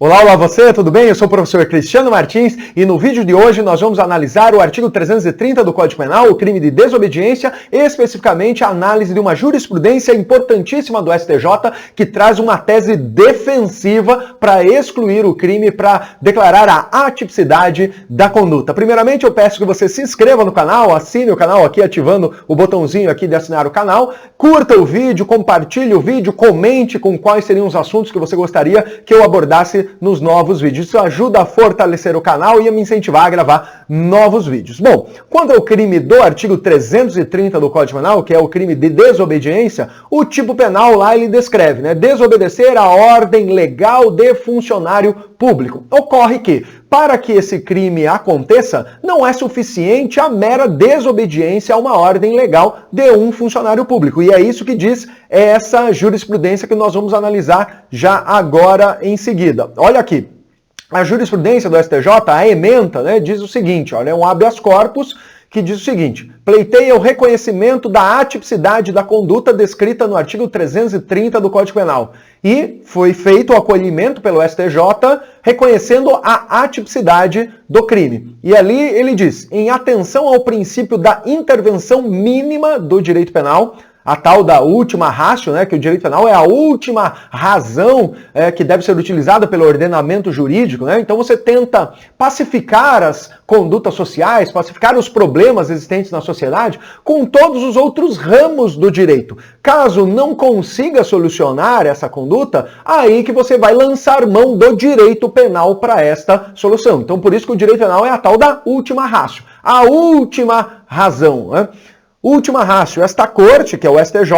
Olá você, tudo bem? Eu sou o professor Cristiano Martins e no vídeo de hoje nós vamos analisar o artigo 330 do Código Penal, o crime de desobediência, especificamente a análise de uma jurisprudência importantíssima do STJ que traz uma tese defensiva para excluir o crime, para declarar a atipicidade da conduta. Primeiramente eu peço que você se inscreva no canal, assine o canal aqui ativando o botãozinho aqui de assinar o canal, curta o vídeo, compartilhe o vídeo, comente com quais seriam os assuntos que você gostaria que eu abordasse nos novos vídeos. Isso ajuda a fortalecer o canal e a me incentivar a gravar novos vídeos. Bom, quanto ao crime do artigo 330 do Código Penal, que é o crime de desobediência, o tipo penal lá ele descreve, desobedecer a ordem legal de funcionário público. Ocorre que, para que esse crime aconteça, não é suficiente a mera desobediência a uma ordem legal de um funcionário público. E é isso que diz essa jurisprudência que nós vamos analisar já agora em seguida. Olha aqui, a jurisprudência do STJ, a ementa, diz o seguinte, olha, é um habeas corpus que diz o seguinte: pleiteia o reconhecimento da atipicidade da conduta descrita no artigo 330 do Código Penal. E foi feito o acolhimento pelo STJ reconhecendo a atipicidade do crime. E ali ele diz, em atenção ao princípio da intervenção mínima do direito penal, a tal da última ratio, que o direito penal é a última razão que deve ser utilizada pelo ordenamento jurídico, Então você tenta pacificar as condutas sociais, pacificar os problemas existentes na sociedade com todos os outros ramos do direito. Caso não consiga solucionar essa conduta, aí que você vai lançar mão do direito penal para esta solução. Então por isso que o direito penal é a tal da última ratio, a última razão, Última ratio, esta corte, que é o STJ,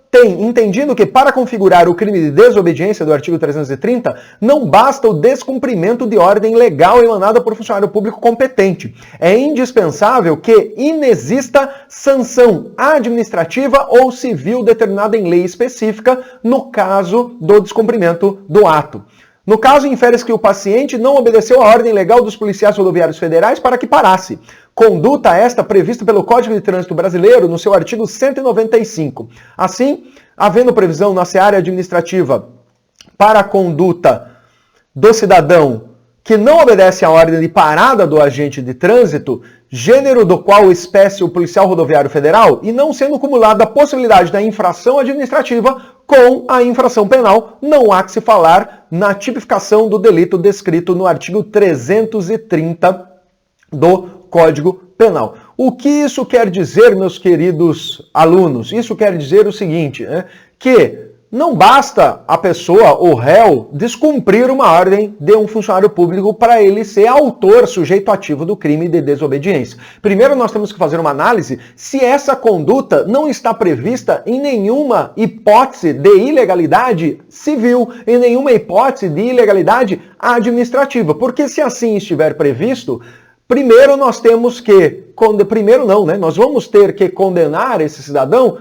tem entendido que para configurar o crime de desobediência do artigo 330, não basta o descumprimento de ordem legal emanada por funcionário público competente. É indispensável que inexista sanção administrativa ou civil determinada em lei específica no caso do descumprimento do ato. No caso, infere-se que o paciente não obedeceu a ordem legal dos policiais rodoviários federais para que parasse. Conduta esta prevista pelo Código de Trânsito Brasileiro no seu artigo 195. Assim, havendo previsão na seara administrativa para a conduta do cidadão que não obedece à ordem de parada do agente de trânsito, gênero do qual espécie o policial rodoviário federal, e não sendo cumulada a possibilidade da infração administrativa com a infração penal, não há que se falar na tipificação do delito descrito no artigo 330 do Código Penal. O que isso quer dizer, meus queridos alunos? Isso quer dizer o seguinte, que não basta a pessoa, o réu, descumprir uma ordem de um funcionário público para ele ser autor, sujeito ativo do crime de desobediência. Primeiro nós temos que fazer uma análise se essa conduta não está prevista em nenhuma hipótese de ilegalidade civil, em nenhuma hipótese de ilegalidade administrativa. Porque se assim estiver previsto, primeiro nós temos que, nós vamos ter que condenar esse cidadão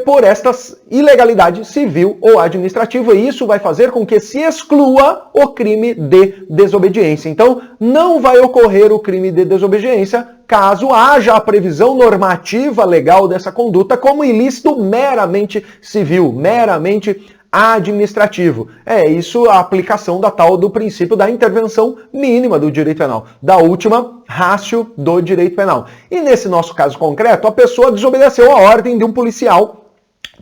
por esta ilegalidade civil ou administrativa, e isso vai fazer com que se exclua o crime de desobediência. Então, não vai ocorrer o crime de desobediência caso haja a previsão normativa legal dessa conduta como ilícito meramente civil, meramente administrativo. É isso a aplicação da tal do princípio da intervenção mínima do direito penal, da última ratio do direito penal. E nesse nosso caso concreto, a pessoa desobedeceu a ordem de um policial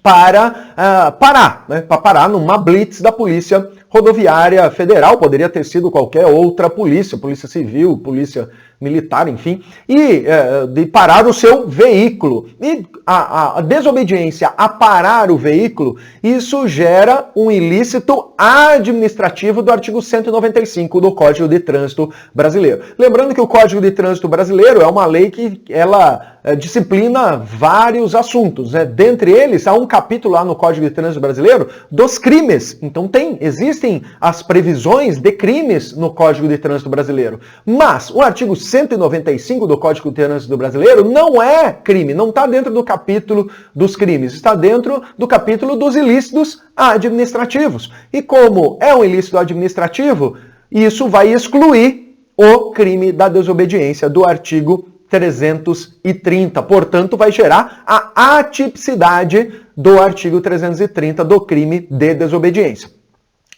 para parar numa blitz da Polícia Rodoviária Federal, poderia ter sido qualquer outra polícia, polícia civil, polícia militar, enfim, e de parar o seu veículo. E a desobediência a parar o veículo, isso gera um ilícito administrativo do artigo 195 do Código de Trânsito Brasileiro. Lembrando que o Código de Trânsito Brasileiro é uma lei que ela disciplina vários assuntos, Dentre eles, há um capítulo lá no Código de Trânsito Brasileiro dos crimes. Então existem as previsões de crimes no Código de Trânsito Brasileiro. Mas o artigo 195 do Código de Trânsito Brasileiro não é crime, não está dentro do capítulo dos crimes, está dentro do capítulo dos ilícitos administrativos. E como é um ilícito administrativo, isso vai excluir o crime da desobediência do artigo 330. Portanto, vai gerar a atipicidade do artigo 330 do crime de desobediência.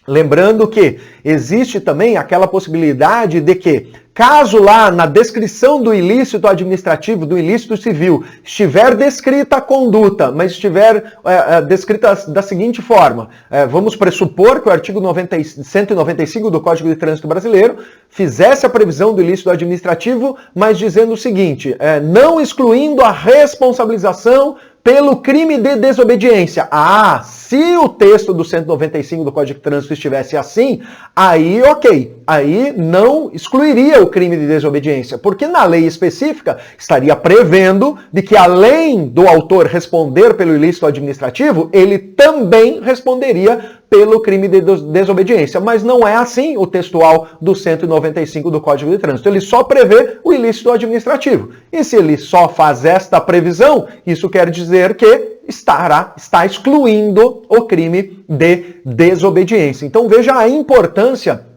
Lembrando que existe também aquela possibilidade de que, caso lá na descrição do ilícito administrativo, do ilícito civil, estiver descrita a conduta, mas estiver descrita da seguinte forma, vamos pressupor que o artigo 195 do Código de Trânsito Brasileiro fizesse a previsão do ilícito administrativo, mas dizendo o seguinte, não excluindo a responsabilização pelo crime de desobediência. Ah, se o texto do 195 do Código de Trânsito estivesse assim, aí ok, aí não excluiria o crime de desobediência, porque na lei específica estaria prevendo de que além do autor responder pelo ilícito administrativo, ele também responderia pelo crime de desobediência. Mas não é assim o textual do 195 do Código de Trânsito. Ele só prevê o ilícito administrativo. E se ele só faz esta previsão, isso quer dizer que está excluindo o crime de desobediência. Então veja a importância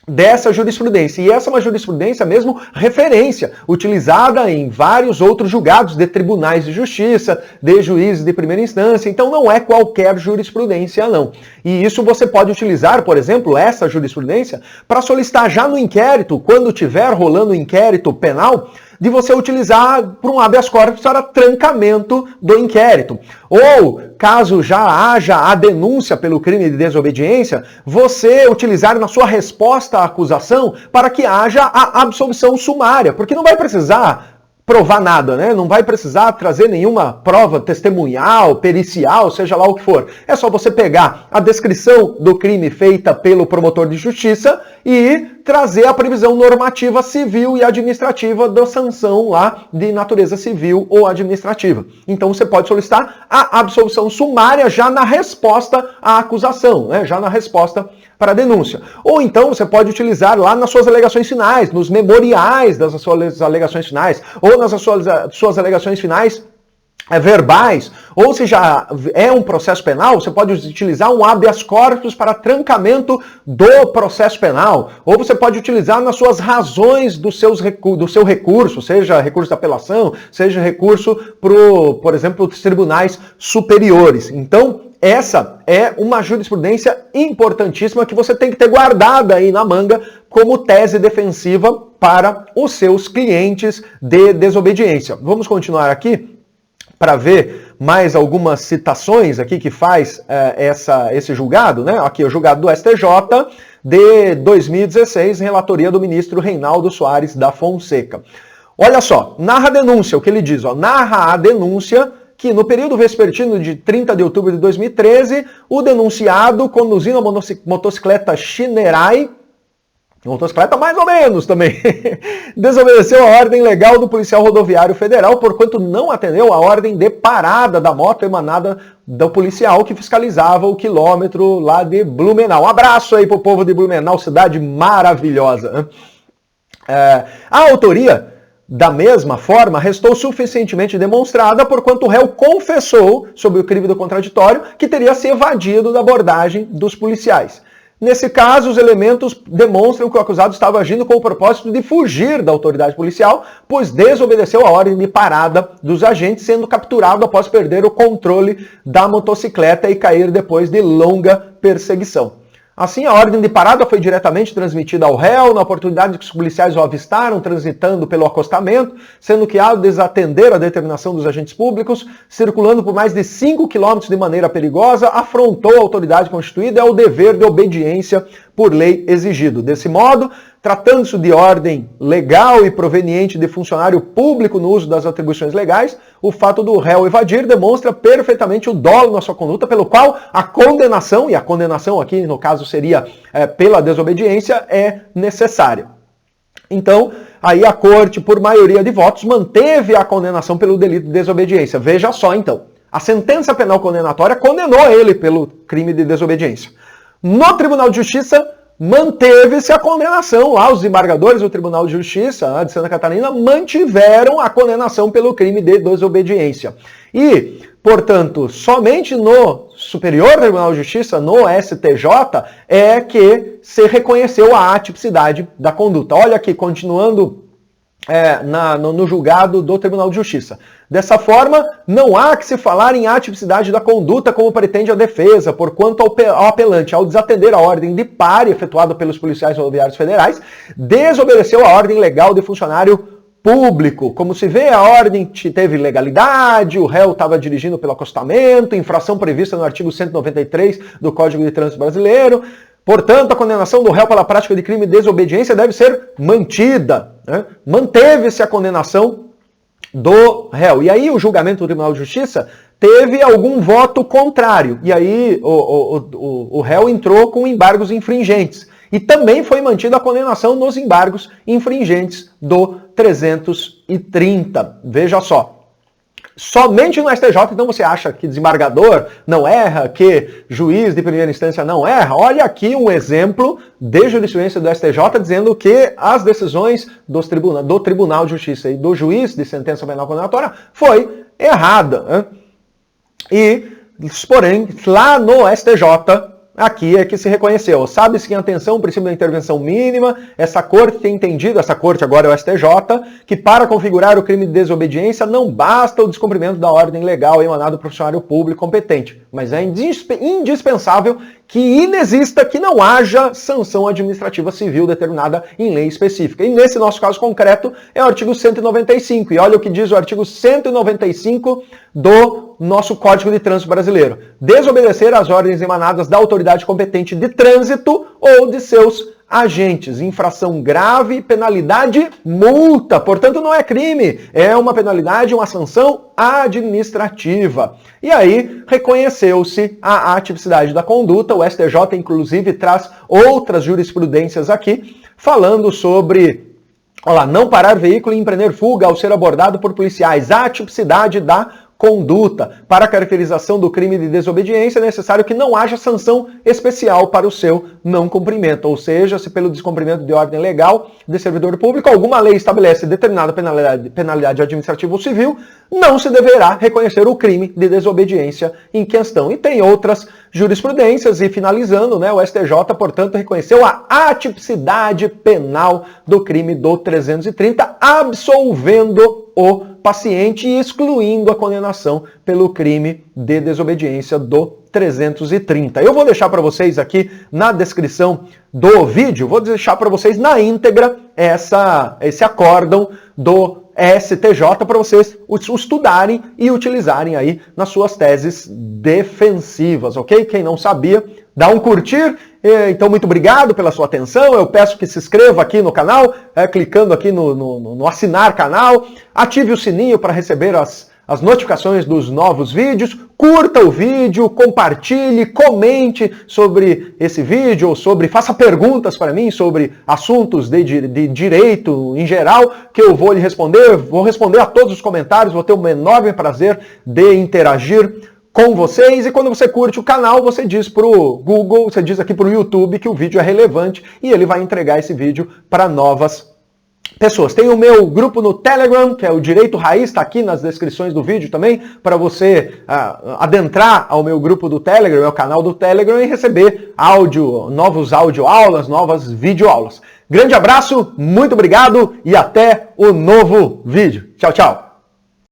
dessa jurisprudência. E essa é uma jurisprudência mesmo referência, utilizada em vários outros julgados de tribunais de justiça, de juízes de primeira instância. Então não é qualquer jurisprudência, não. E isso você pode utilizar, por exemplo, essa jurisprudência, para solicitar já no inquérito, quando tiver rolando o inquérito penal, de você utilizar para um habeas corpus para trancamento do inquérito. Ou, caso já haja a denúncia pelo crime de desobediência, você utilizar na sua resposta à acusação para que haja a absolvição sumária, porque não vai precisar provar nada, né? Não vai precisar trazer nenhuma prova testemunhal, pericial, seja lá o que for. É só você pegar a descrição do crime feita pelo promotor de justiça e trazer a previsão normativa civil e administrativa da sanção lá de natureza civil ou administrativa. Então você pode solicitar a absolvição sumária já na resposta à acusação, né? Já na resposta para a denúncia. Ou então você pode utilizar lá nas suas alegações finais, nos memoriais das suas alegações finais, ou nas suas alegações finais verbais, ou se já é um processo penal, você pode utilizar um habeas corpus para trancamento do processo penal, ou você pode utilizar nas suas razões do seu recurso, seja recurso de apelação, seja recurso por exemplo, dos tribunais superiores. Então, essa é uma jurisprudência importantíssima que você tem que ter guardada aí na manga como tese defensiva para os seus clientes de desobediência. Vamos continuar aqui para ver mais algumas citações aqui que faz esse julgado, né? Aqui o julgado do STJ de 2016, relatoria do ministro Reinaldo Soares da Fonseca. Olha só, narra a denúncia, o que ele diz, ó, narra a denúncia que no período vespertino de 30 de outubro de 2013, o denunciado conduzindo a motocicleta Shinerai, motocicleta mais ou menos também, desobedeceu a ordem legal do policial rodoviário federal, porquanto não atendeu a ordem de parada da moto emanada do policial que fiscalizava o quilômetro lá de Blumenau. Um abraço aí pro povo de Blumenau, cidade maravilhosa. A autoria da mesma forma, restou suficientemente demonstrada porquanto o réu confessou, sob o crime do contraditório, que teria se evadido da abordagem dos policiais. Nesse caso, os elementos demonstram que o acusado estava agindo com o propósito de fugir da autoridade policial, pois desobedeceu a ordem de parada dos agentes, sendo capturado após perder o controle da motocicleta e cair depois de longa perseguição. Assim, a ordem de parada foi diretamente transmitida ao réu na oportunidade que os policiais o avistaram transitando pelo acostamento, sendo que, ao desatender a determinação dos agentes públicos, circulando por mais de 5 quilômetros de maneira perigosa, afrontou a autoridade constituída e ao dever de obediência por lei exigido. Desse modo, tratando-se de ordem legal e proveniente de funcionário público no uso das atribuições legais, o fato do réu evadir demonstra perfeitamente o dolo na sua conduta, pelo qual a condenação, e a condenação aqui no caso seria pela desobediência, é necessária. Então, aí a corte, por maioria de votos, manteve a condenação pelo delito de desobediência. Veja só então, a sentença penal condenatória condenou ele pelo crime de desobediência. No Tribunal de Justiça, manteve-se a condenação. Lá, os desembargadores do Tribunal de Justiça de Santa Catarina mantiveram a condenação pelo crime de desobediência. E, portanto, somente no Superior Tribunal de Justiça, no STJ, é que se reconheceu a atipicidade da conduta. Olha aqui, continuando no julgado do Tribunal de Justiça. Dessa forma, não há que se falar em atipicidade da conduta como pretende a defesa, porquanto ao apelante, ao desatender a ordem de pare efetuada pelos policiais rodoviários federais, desobedeceu a ordem legal de funcionário público. Como se vê, a ordem teve legalidade, o réu estava dirigindo pelo acostamento, infração prevista no artigo 193 do Código de Trânsito Brasileiro. Portanto, a condenação do réu pela prática de crime de desobediência deve ser mantida. Né? Manteve-se a condenação do réu. E aí o julgamento do Tribunal de Justiça teve algum voto contrário. E aí o réu entrou com embargos infringentes. E também foi mantida a condenação nos embargos infringentes do 330. Veja só. Somente no STJ, então você acha que desembargador não erra, que juiz de primeira instância não erra? Olha aqui um exemplo de jurisprudência do STJ dizendo que as decisões do Tribunal de Justiça e do juiz de sentença penal condenatória foi errada. Né? E, porém, lá no STJ, aqui é que se reconheceu. Sabe-se que em atenção ao princípio da intervenção mínima, essa corte tem entendido, essa corte agora é o STJ, que para configurar o crime de desobediência não basta o descumprimento da ordem legal emanada do funcionário público competente, mas é indispensável que inexista, que não haja sanção administrativa civil determinada em lei específica. E nesse nosso caso concreto é o artigo 195. E olha o que diz o artigo 195 do nosso Código de Trânsito Brasileiro. Desobedecer às ordens emanadas da autoridade competente de trânsito ou de seus agentes. Infração grave, penalidade, multa. Portanto, não é crime, é uma penalidade, uma sanção administrativa. E aí, reconheceu-se a atipicidade da conduta. O STJ, inclusive, traz outras jurisprudências aqui, falando sobre, olha lá, não parar veículo e empreender fuga ao ser abordado por policiais. A atipicidade da conduta. Para a caracterização do crime de desobediência, é necessário que não haja sanção especial para o seu não cumprimento. Ou seja, se pelo descumprimento de ordem legal de servidor público, alguma lei estabelece determinada penalidade administrativa ou civil, não se deverá reconhecer o crime de desobediência em questão. E tem outras jurisprudências, e finalizando, né, o STJ, portanto, reconheceu a atipicidade penal do crime do 330, absolvendo o paciente e excluindo a condenação pelo crime de desobediência do 330. Eu vou deixar para vocês aqui na descrição do vídeo, vou deixar para vocês na íntegra esse acórdão do STJ para vocês estudarem e utilizarem aí nas suas teses defensivas, ok? Quem não sabia, dá um curtir. Então, muito obrigado pela sua atenção. Eu peço que se inscreva aqui no canal, clicando aqui no assinar canal, ative o sininho para receber as notificações dos novos vídeos, curta o vídeo, compartilhe, comente sobre esse vídeo, ou faça perguntas para mim sobre assuntos de direito em geral, que eu vou lhe responder. Vou responder a todos os comentários, vou ter um enorme prazer de interagir com vocês. E quando você curte o canal, você diz para o Google, você diz aqui para o YouTube que o vídeo é relevante e ele vai entregar esse vídeo para novas pessoas. Tem o meu grupo no Telegram, que é o Direito Raiz, está aqui nas descrições do vídeo também, para você adentrar ao meu grupo do Telegram, ao canal do Telegram, e receber novos audioaulas, novas videoaulas. Grande abraço, muito obrigado e até o novo vídeo. Tchau, tchau!